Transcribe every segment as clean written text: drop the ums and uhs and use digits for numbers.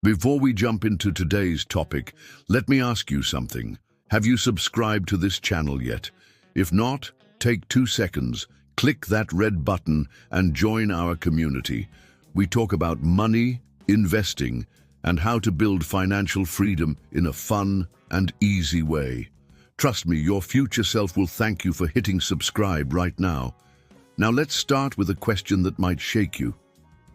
Before we jump into today's topic, let me ask you something. Have you subscribed to this channel yet? If not, take 2 seconds, click that red button and join our community. We talk about money, investing, and how to build financial freedom in a fun and easy way. Trust me, your future self will thank you for hitting subscribe right now. Now let's start with a question that might shake you.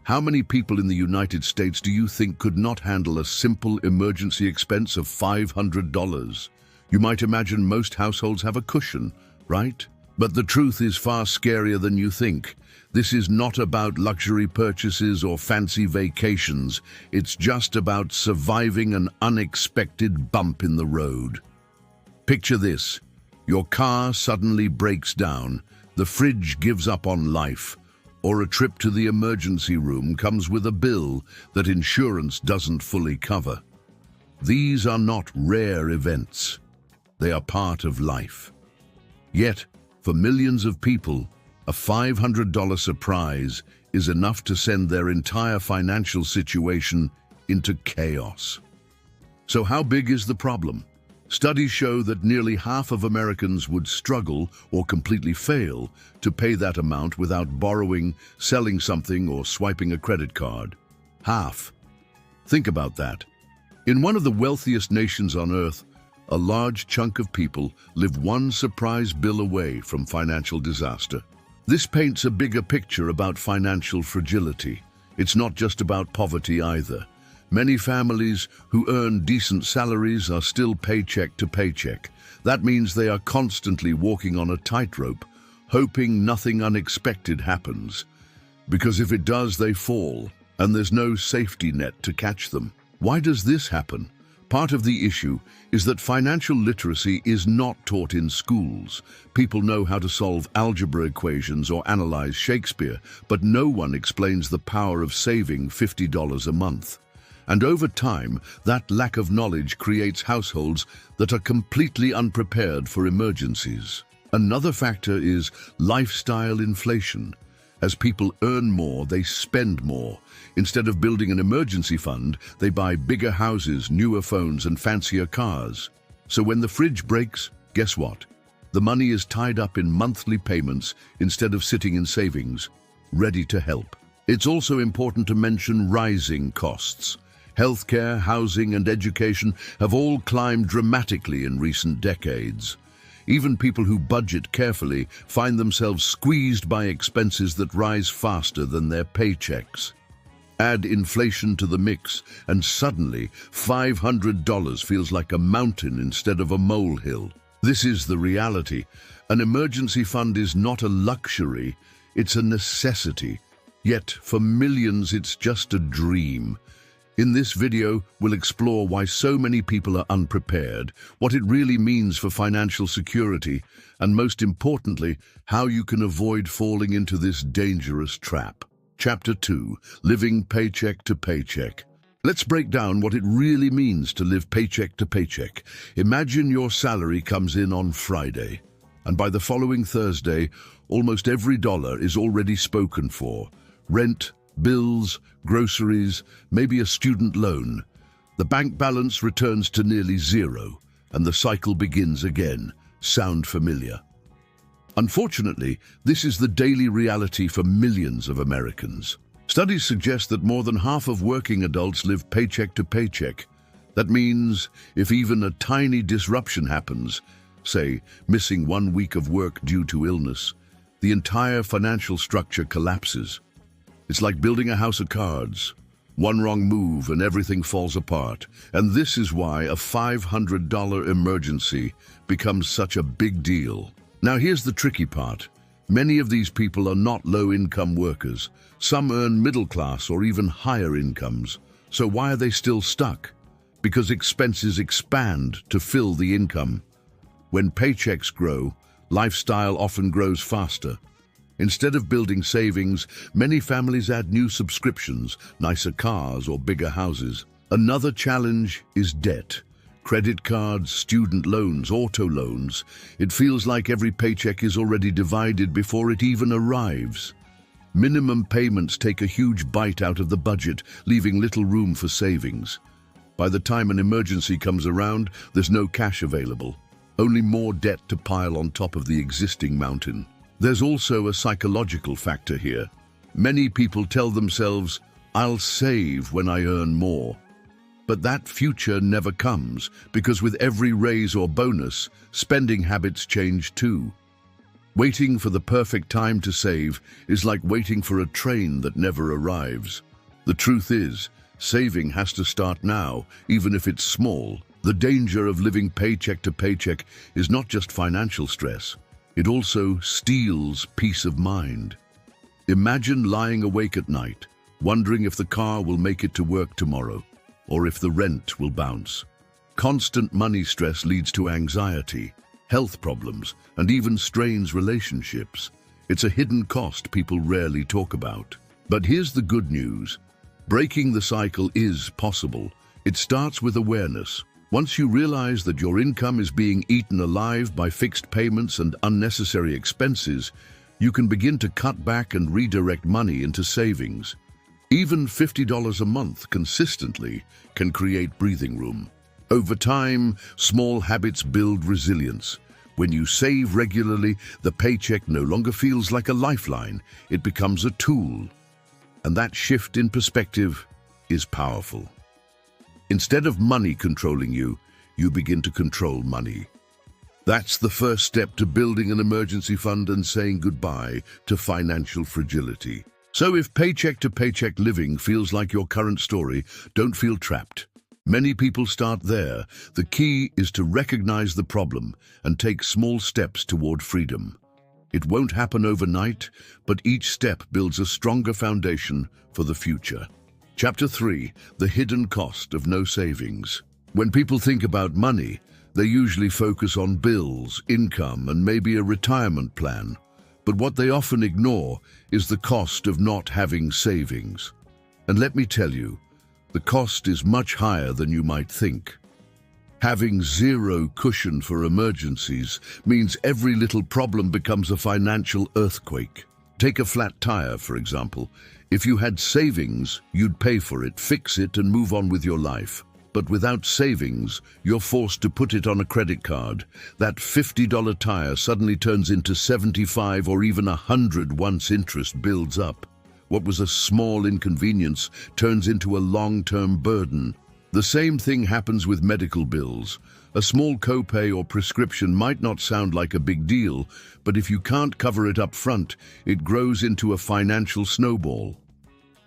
How many people in the United States do you think could not handle a simple emergency expense of $500? You might imagine most households have a cushion, right? But the truth is far scarier than you think. This is not about luxury purchases or fancy vacations. It's just about surviving an unexpected bump in the road. Picture this. Your car suddenly breaks down, the fridge gives up on life, or a trip to the emergency room comes with a bill that insurance doesn't fully cover. These are not rare events. They are part of life. Yet, for millions of people, a $500 surprise is enough to send their entire financial situation into chaos. So how big is the problem? Studies show that nearly half of Americans would struggle or completely fail to pay that amount without borrowing, selling something, or swiping a credit card. Half. Think about that. In one of the wealthiest nations on earth, a large chunk of people live one surprise bill away from financial disaster. This paints a bigger picture about financial fragility. It's not just about poverty either. Many families who earn decent salaries are still paycheck to paycheck. That means they are constantly walking on a tightrope, hoping nothing unexpected happens. Because if it does, they fall, and there's no safety net to catch them. Why does this happen? Part of the issue is that financial literacy is not taught in schools. People know how to solve algebra equations or analyze Shakespeare, but no one explains the power of saving $50 a month. And over time, that lack of knowledge creates households that are completely unprepared for emergencies. Another factor is lifestyle inflation. As people earn more, they spend more. Instead of building an emergency fund, they buy bigger houses, newer phones, and fancier cars. So when the fridge breaks, guess what? The money is tied up in monthly payments instead of sitting in savings, ready to help. It's also important to mention rising costs. Healthcare, housing, and education have all climbed dramatically in recent decades. Even people who budget carefully find themselves squeezed by expenses that rise faster than their paychecks. Add inflation to the mix, and suddenly $500 feels like a mountain instead of a molehill. This is the reality. An emergency fund is not a luxury, it's a necessity. Yet, for millions, it's just a dream. In this video, we'll explore why so many people are unprepared, what it really means for financial security, and most importantly, how you can avoid falling into this dangerous trap. Chapter 2, Living Paycheck to Paycheck. Let's break down what it really means to live paycheck to paycheck. Imagine your salary comes in on Friday, and by the following Thursday, almost every dollar is already spoken for. Rent, bills, groceries, maybe a student loan. The bank balance returns to nearly zero, and the cycle begins again. Sound familiar? Unfortunately, this is the daily reality for millions of Americans. Studies suggest that more than half of working adults live paycheck to paycheck. That means if even a tiny disruption happens, say missing 1 week of work due to illness, the entire financial structure collapses. It's like building a house of cards. One wrong move and everything falls apart. And this is why a $500 emergency becomes such a big deal. Now here's the tricky part. Many of these people are not low-income workers. Some earn middle-class or even higher incomes. So why are they still stuck? Because expenses expand to fill the income. When paychecks grow, lifestyle often grows faster. Instead of building savings, many families add new subscriptions, nicer cars, or bigger houses. Another challenge is debt. Credit cards, student loans, auto loans. It feels like every paycheck is already divided before it even arrives. Minimum payments take a huge bite out of the budget, leaving little room for savings. By the time an emergency comes around, there's no cash available. Only more debt to pile on top of the existing mountain. There's also a psychological factor here. Many people tell themselves, "I'll save when I earn more." But that future never comes, because with every raise or bonus, spending habits change too. Waiting for the perfect time to save is like waiting for a train that never arrives. The truth is, saving has to start now, even if it's small. The danger of living paycheck to paycheck is not just financial stress. It also steals peace of mind. Imagine lying awake at night, wondering if the car will make it to work tomorrow, or if the rent will bounce. Constant money stress leads to anxiety, health problems, and even strains relationships. It's a hidden cost people rarely talk about. But here's the good news. Breaking the cycle is possible. It starts with awareness. Once you realize that your income is being eaten alive by fixed payments and unnecessary expenses, you can begin to cut back and redirect money into savings. Even $50 a month consistently can create breathing room. Over time, small habits build resilience. When you save regularly, the paycheck no longer feels like a lifeline. It becomes a tool. And that shift in perspective is powerful. Instead of money controlling you, you begin to control money. That's the first step to building an emergency fund and saying goodbye to financial fragility. So if paycheck to paycheck living feels like your current story, don't feel trapped. Many people start there. The key is to recognize the problem and take small steps toward freedom. It won't happen overnight, but each step builds a stronger foundation for the future. Chapter 3: The Hidden Cost of No Savings. When people think about money, they usually focus on bills, income, and maybe a retirement plan. But what they often ignore is the cost of not having savings. And let me tell you, the cost is much higher than you might think. Having zero cushion for emergencies means every little problem becomes a financial earthquake. Take a flat tire, for example. If you had savings, you'd pay for it, fix it, and move on with your life. But without savings, you're forced to put it on a credit card. That $50 tire suddenly turns into $75 or even $100 once interest builds up. What was a small inconvenience turns into a long-term burden. The same thing happens with medical bills. A small copay or prescription might not sound like a big deal, but if you can't cover it up front, it grows into a financial snowball.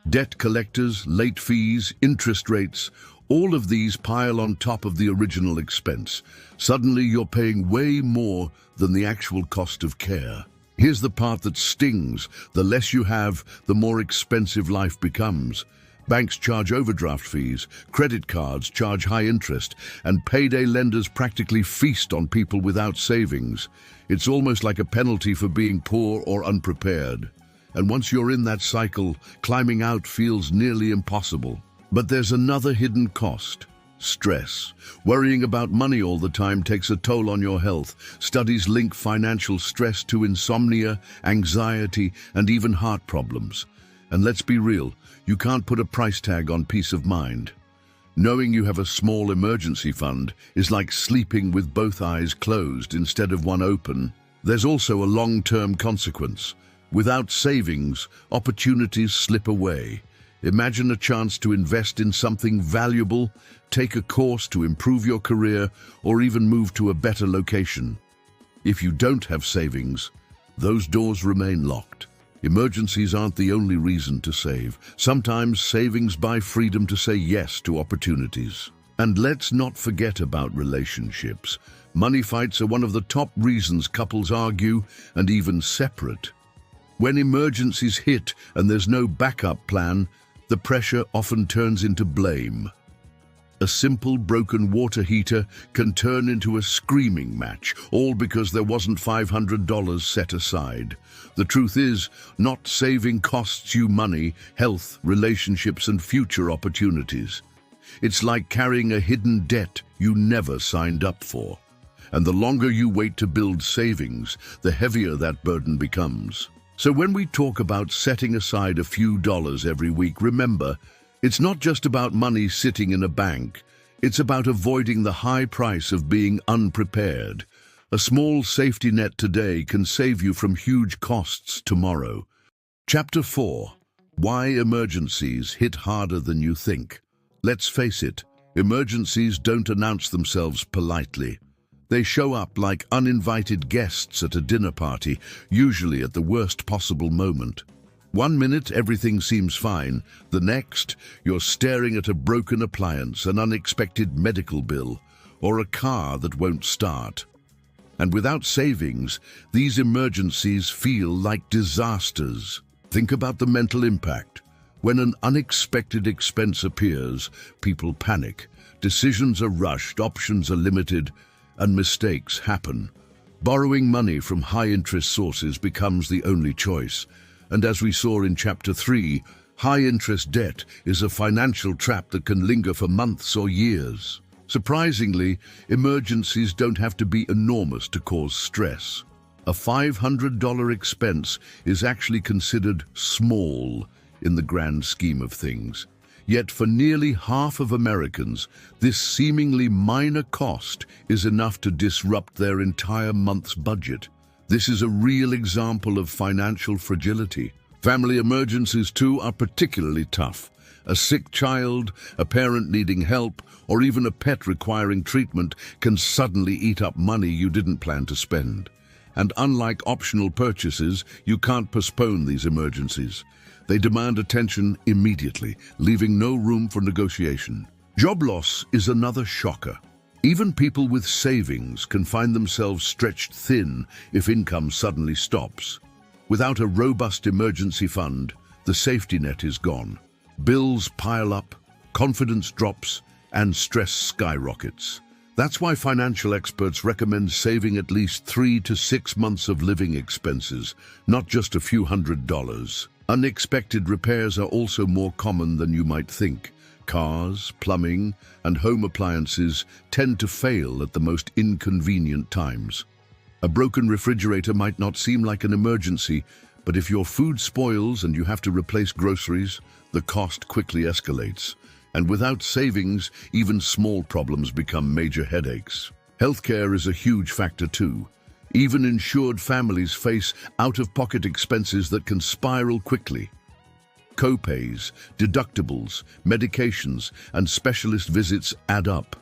Debt collectors, late fees, interest rates, all of these pile on top of the original expense. Suddenly you're paying way more than the actual cost of care. Here's the part that stings. The less you have, the more expensive life becomes. Banks charge overdraft fees, credit cards charge high interest, and payday lenders practically feast on people without savings. It's almost like a penalty for being poor or unprepared. And once you're in that cycle, climbing out feels nearly impossible. But there's another hidden cost: stress. Worrying about money all the time takes a toll on your health. Studies link financial stress to insomnia, anxiety, and even heart problems. And let's be real, you can't put a price tag on peace of mind. Knowing you have a small emergency fund is like sleeping with both eyes closed instead of one open. There's also a long-term consequence. Without savings, opportunities slip away. Imagine a chance to invest in something valuable, take a course to improve your career, or even move to a better location. If you don't have savings, those doors remain locked. Emergencies aren't the only reason to save. Sometimes savings buy freedom to say yes to opportunities. And let's not forget about relationships. Money fights are one of the top reasons couples argue and even separate. When emergencies hit and there's no backup plan, the pressure often turns into blame. A simple broken water heater can turn into a screaming match, all because there wasn't $500 set aside. The truth is, not saving costs you money, health, relationships, and future opportunities. It's like carrying a hidden debt you never signed up for. And the longer you wait to build savings, the heavier that burden becomes. So when we talk about setting aside a few dollars every week, remember, it's not just about money sitting in a bank. It's about avoiding the high price of being unprepared. A small safety net today can save you from huge costs tomorrow. Chapter 4. Why emergencies hit harder than you think. Let's face it, emergencies don't announce themselves politely. They show up like uninvited guests at a dinner party, usually at the worst possible moment. One minute, everything seems fine. The next, you're staring at a broken appliance, an unexpected medical bill, or a car that won't start. And without savings, these emergencies feel like disasters. Think about the mental impact. When an unexpected expense appears, people panic. Decisions are rushed, options are limited, and mistakes happen. Borrowing money from high-interest sources becomes the only choice. And as we saw in Chapter 3, high-interest debt is a financial trap that can linger for months or years. Surprisingly, emergencies don't have to be enormous to cause stress. A $500 expense is actually considered small in the grand scheme of things. Yet for nearly half of Americans, this seemingly minor cost is enough to disrupt their entire month's budget. This is a real example of financial fragility. Family emergencies, too, are particularly tough. A sick child, a parent needing help, or even a pet requiring treatment can suddenly eat up money you didn't plan to spend. And unlike optional purchases, you can't postpone these emergencies. They demand attention immediately, leaving no room for negotiation. Job loss is another shocker. Even people with savings can find themselves stretched thin if income suddenly stops. Without a robust emergency fund, the safety net is gone. Bills pile up, confidence drops, and stress skyrockets. That's why financial experts recommend saving at least 3 to 6 months of living expenses, not just a few $100s. Unexpected repairs are also more common than you might think. Cars, plumbing, and home appliances tend to fail at the most inconvenient times. A broken refrigerator might not seem like an emergency, but if your food spoils and you have to replace groceries, the cost quickly escalates. And without savings, even small problems become major headaches. Healthcare is a huge factor too. Even insured families face out-of-pocket expenses that can spiral quickly. Co-pays, deductibles, medications, and specialist visits add up.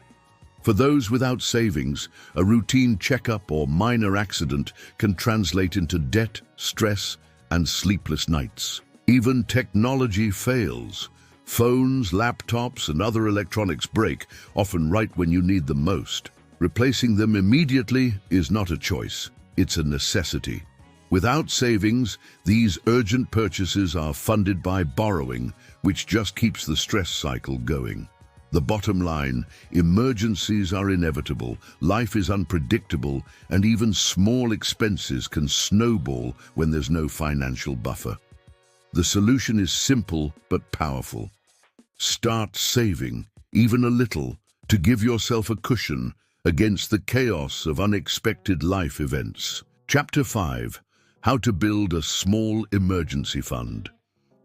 For those without savings, a routine checkup or minor accident can translate into debt, stress, and sleepless nights. Even technology fails. Phones, laptops, and other electronics break, often right when you need them most. Replacing them immediately is not a choice, it's a necessity. Without savings, these urgent purchases are funded by borrowing, which just keeps the stress cycle going. The bottom line, emergencies are inevitable, life is unpredictable, and even small expenses can snowball when there's no financial buffer. The solution is simple but powerful. Start saving, even a little, to give yourself a cushion against the chaos of unexpected life events. Chapter 5. How to build a small emergency fund.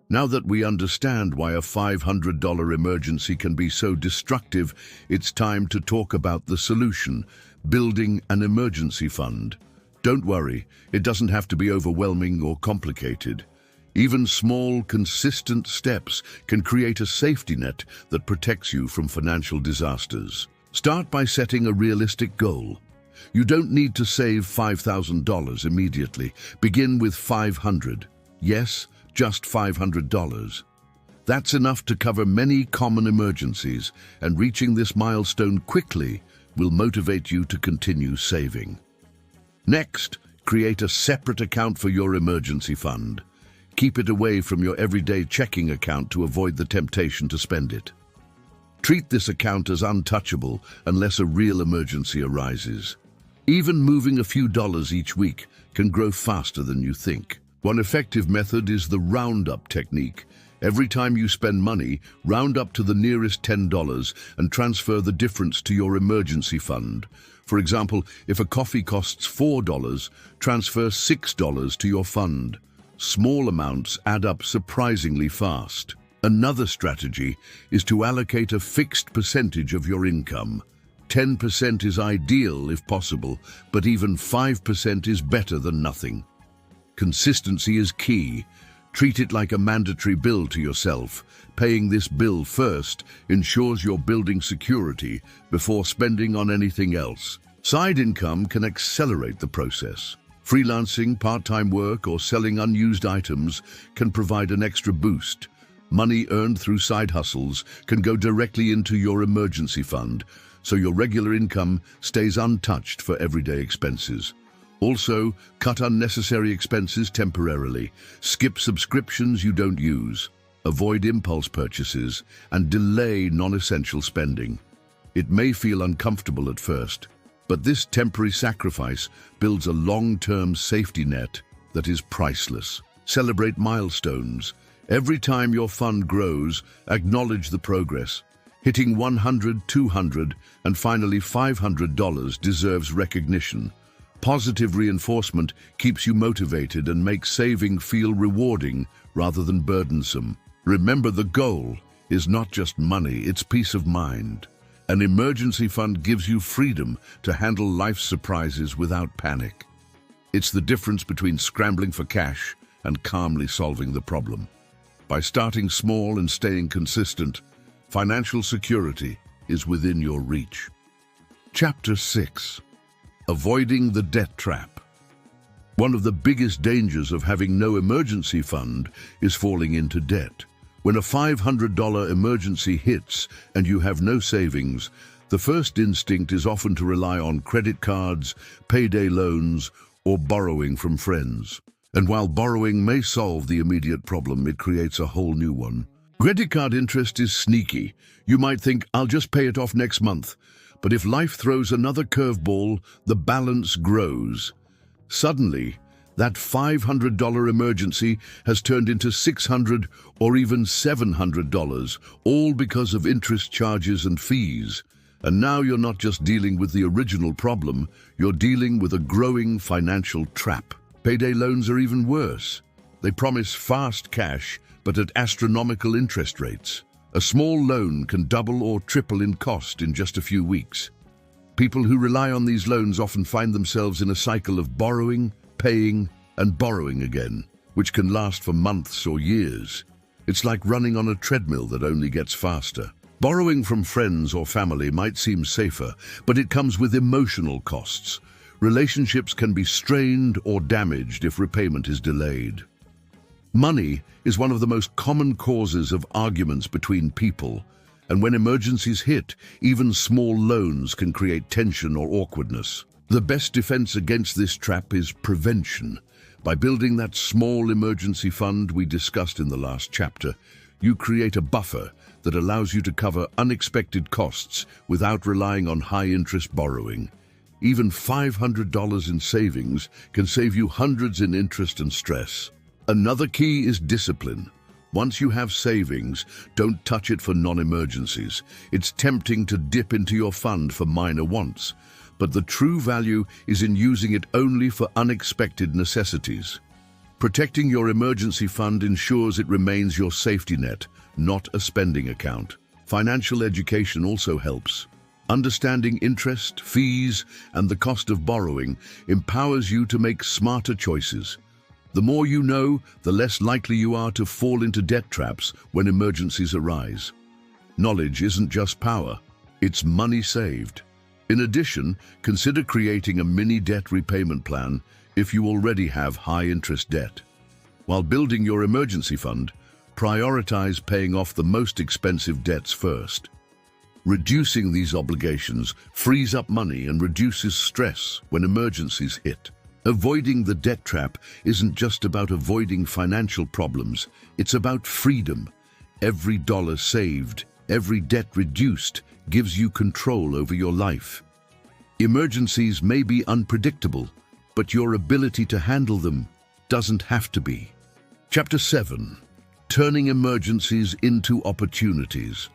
Now that we understand why a $500 emergency can be so destructive, it's time to talk about the solution, building an emergency fund. Don't worry, it doesn't have to be overwhelming or complicated. Even small, consistent steps can create a safety net that protects you from financial disasters. Start by setting a realistic goal. You don't need to save $5,000 immediately. Begin with $500. Yes, just $500. That's enough to cover many common emergencies, and reaching this milestone quickly will motivate you to continue saving. Next, create a separate account for your emergency fund. Keep it away from your everyday checking account to avoid the temptation to spend it. Treat this account as untouchable unless a real emergency arises. Even moving a few dollars each week can grow faster than you think. One effective method is the round-up technique. Every time you spend money, round up to the nearest $10 and transfer the difference to your emergency fund. For example, if a coffee costs $4, transfer $6 to your fund. small amounts add up surprisingly fast. Another strategy is to allocate a fixed percentage of your income. 10% is ideal if possible, but even 5% is better than nothing. Consistency is key. Treat it like a mandatory bill to yourself. Paying this bill first ensures you're building security before spending on anything else. Side income can accelerate the process. Freelancing, part-time work, or selling unused items can provide an extra boost. Money earned through side hustles can go directly into your emergency fund, so your regular income stays untouched for everyday expenses. Also, cut unnecessary expenses temporarily. Skip subscriptions you don't use. Avoid impulse purchases and delay non-essential spending. It may feel uncomfortable at first, but this temporary sacrifice builds a long-term safety net that is priceless. Celebrate milestones. Every time your fund grows, acknowledge the progress. Hitting $100, $200, and finally $500 deserves recognition. Positive reinforcement keeps you motivated and makes saving feel rewarding rather than burdensome. Remember, the goal is not just money, it's peace of mind. An emergency fund gives you freedom to handle life's surprises without panic. It's the difference between scrambling for cash and calmly solving the problem. By starting small and staying consistent, financial security is within your reach. Chapter 6. Avoiding the debt trap. One of the biggest dangers of having no emergency fund is falling into debt. When a $500 emergency hits and you have no savings, the first instinct is often to rely on credit cards, payday loans, or borrowing from friends. And while borrowing may solve the immediate problem, it creates a whole new one. Credit card interest is sneaky. You might think, I'll just pay it off next month. But if life throws another curveball, the balance grows. Suddenly, that $500 emergency has turned into $600 or even $700, all because of interest charges and fees. And now you're not just dealing with the original problem, you're dealing with a growing financial trap. Payday loans are even worse. They promise fast cash, but at astronomical interest rates. A small loan can double or triple in cost in just a few weeks. People who rely on these loans often find themselves in a cycle of borrowing, paying, and borrowing again, which can last for months or years. It's like running on a treadmill that only gets faster. Borrowing from friends or family might seem safer, but it comes with emotional costs. Relationships can be strained or damaged if repayment is delayed. Money is one of the most common causes of arguments between people, and when emergencies hit, even small loans can create tension or awkwardness. The best defense against this trap is prevention. By building that small emergency fund we discussed in the last chapter, you create a buffer that allows you to cover unexpected costs without relying on high-interest borrowing. Even $500 in savings can save you hundreds in interest and stress. Another key is discipline. Once you have savings, don't touch it for non-emergencies. It's tempting to dip into your fund for minor wants, but the true value is in using it only for unexpected necessities. Protecting your emergency fund ensures it remains your safety net, not a spending account. Financial education also helps. Understanding interest, fees, and the cost of borrowing empowers you to make smarter choices. The more you know, the less likely you are to fall into debt traps when emergencies arise. Knowledge isn't just power, it's money saved. In addition, consider creating a mini debt repayment plan if you already have high-interest debt. While building your emergency fund, prioritize paying off the most expensive debts first. Reducing these obligations frees up money and reduces stress when emergencies hit. Avoiding the debt trap isn't just about avoiding financial problems, it's about freedom. Every dollar saved, every debt reduced, gives you control over your life. Emergencies may be unpredictable, but your ability to handle them doesn't have to be. Chapter 7. Turning emergencies into opportunities.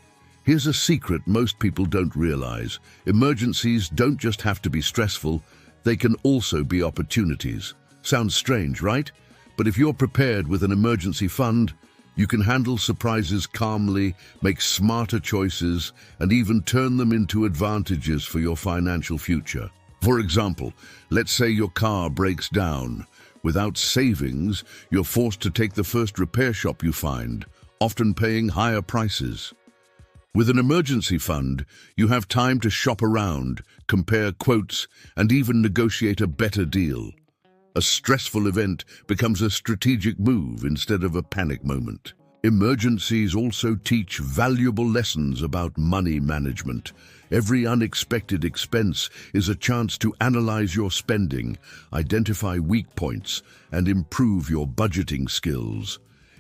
Here's a secret most people don't realize. Emergencies don't just have to be stressful, they can also be opportunities. Sounds strange, right? But if you're prepared with an emergency fund, you can handle surprises calmly, make smarter choices, and even turn them into advantages for your financial future. For example, let's say your car breaks down. Without savings, you're forced to take the first repair shop you find, often paying higher prices. With an emergency fund, you have time to shop around, compare quotes, and even negotiate a better deal. A stressful event becomes a strategic move instead of a panic moment. Emergencies also teach valuable lessons about money management. Every unexpected expense is a chance to analyze your spending, identify weak points, and improve your budgeting skills.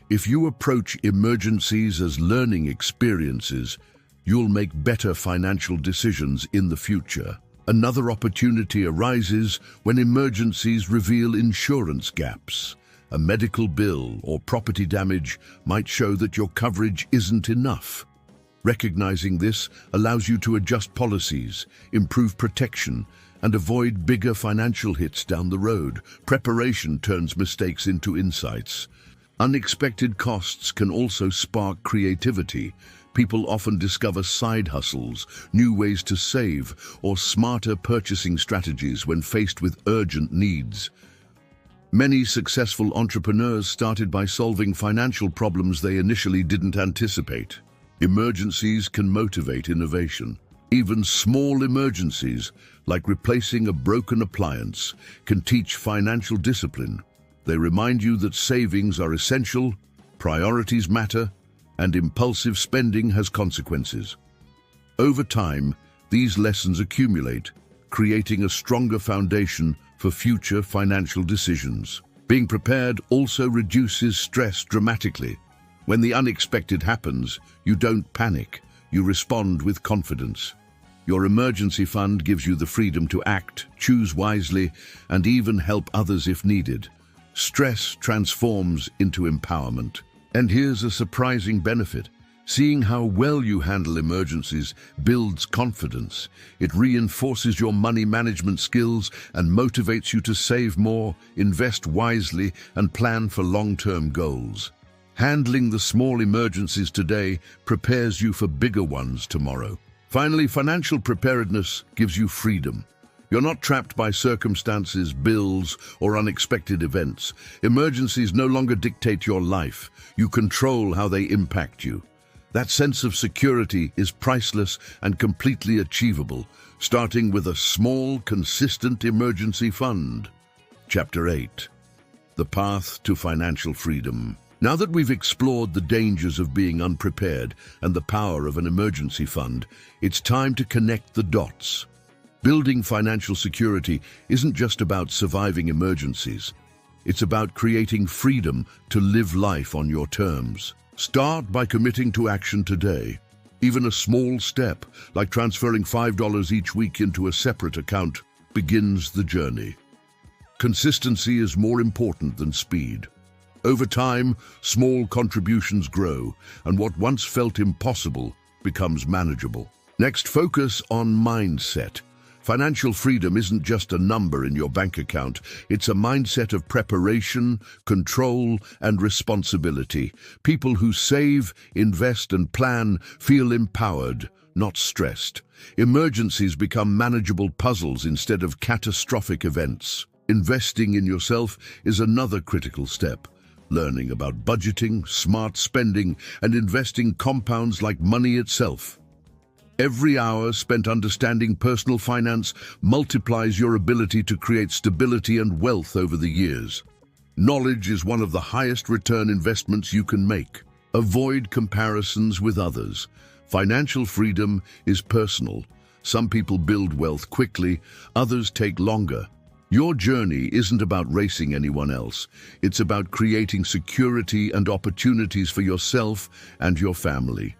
If you approach emergencies as learning experiences, you'll make better financial decisions in the future. Another opportunity arises when emergencies reveal insurance gaps. A medical bill or property damage might show that your coverage isn't enough. Recognizing this allows you to adjust policies, improve protection, and avoid bigger financial hits down the road. Preparation turns mistakes into insights. Unexpected costs can also spark creativity. People often discover side hustles, new ways to save, or smarter purchasing strategies when faced with urgent needs. Many successful entrepreneurs started by solving financial problems they initially didn't anticipate. Emergencies can motivate innovation. Even small emergencies, like replacing a broken appliance, can teach financial discipline. They remind you that savings are essential, priorities matter, and impulsive spending has consequences. Over time, these lessons accumulate, creating a stronger foundation for future financial decisions. Being prepared also reduces stress dramatically. When the unexpected happens, you don't panic, you respond with confidence. Your emergency fund gives you the freedom to act, choose wisely, and even help others if needed. Stress transforms into empowerment. And here's a surprising benefit. Seeing how well you handle emergencies builds confidence. It reinforces your money management skills and motivates you to save more, invest wisely, and plan for long-term goals. Handling the small emergencies today prepares you for bigger ones tomorrow. Finally, financial preparedness gives you freedom. You're not trapped by circumstances, bills, or unexpected events. Emergencies no longer dictate your life. You control how they impact you. That sense of security is priceless and completely achievable, starting with a small, consistent emergency fund. Chapter 8. The Path to Financial Freedom. Now that we've explored the dangers of being unprepared and the power of an emergency fund, it's time to connect the dots. Building financial security isn't just about surviving emergencies. It's about creating freedom to live life on your terms. Start by committing to action today. Even a small step, like transferring $5 each week into a separate account, begins the journey. Consistency is more important than speed. Over time, small contributions grow, and what once felt impossible becomes manageable. Next, focus on mindset. Financial freedom isn't just a number in your bank account. It's a mindset of preparation, control, and responsibility. People who save, invest, and plan feel empowered, not stressed. Emergencies become manageable puzzles instead of catastrophic events. Investing in yourself is another critical step. Learning about budgeting, smart spending, and investing compounds like money itself. Every hour spent understanding personal finance multiplies your ability to create stability and wealth over the years. Knowledge is one of the highest return investments you can make. Avoid comparisons with others. Financial freedom is personal. Some people build wealth quickly, others take longer. Your journey isn't about racing anyone else. It's about creating security and opportunities for yourself and your family.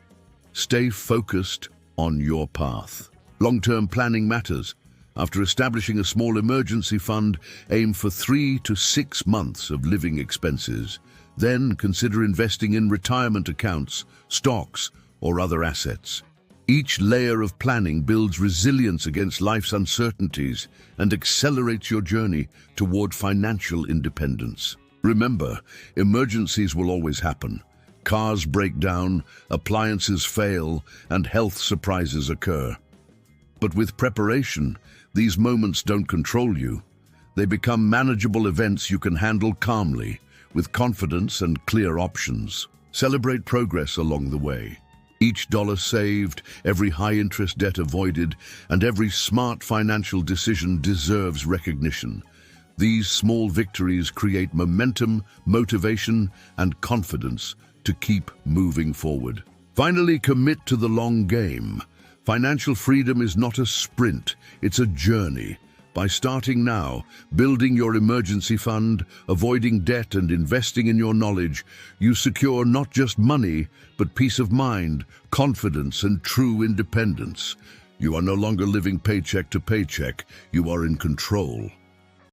Stay focused on your path. Long-term planning matters. After establishing a small emergency fund, aim for 3 to 6 months of living expenses. Then consider investing in retirement accounts, stocks, or other assets. Each layer of planning builds resilience against life's uncertainties and accelerates your journey toward financial independence. Remember, emergencies will always happen. Cars break down, appliances fail, and health surprises occur. But with preparation, these moments don't control you. They become manageable events you can handle calmly, with confidence and clear options. Celebrate progress along the way. Each dollar saved, every high-interest debt avoided, and every smart financial decision deserves recognition. These small victories create momentum, motivation, and confidence to keep moving forward. Finally, commit to the long game. Financial freedom is not a sprint, it's a journey. By starting now, building your emergency fund, avoiding debt and investing in your knowledge, you secure not just money, but peace of mind, confidence and true independence. You are no longer living paycheck to paycheck, you are in control.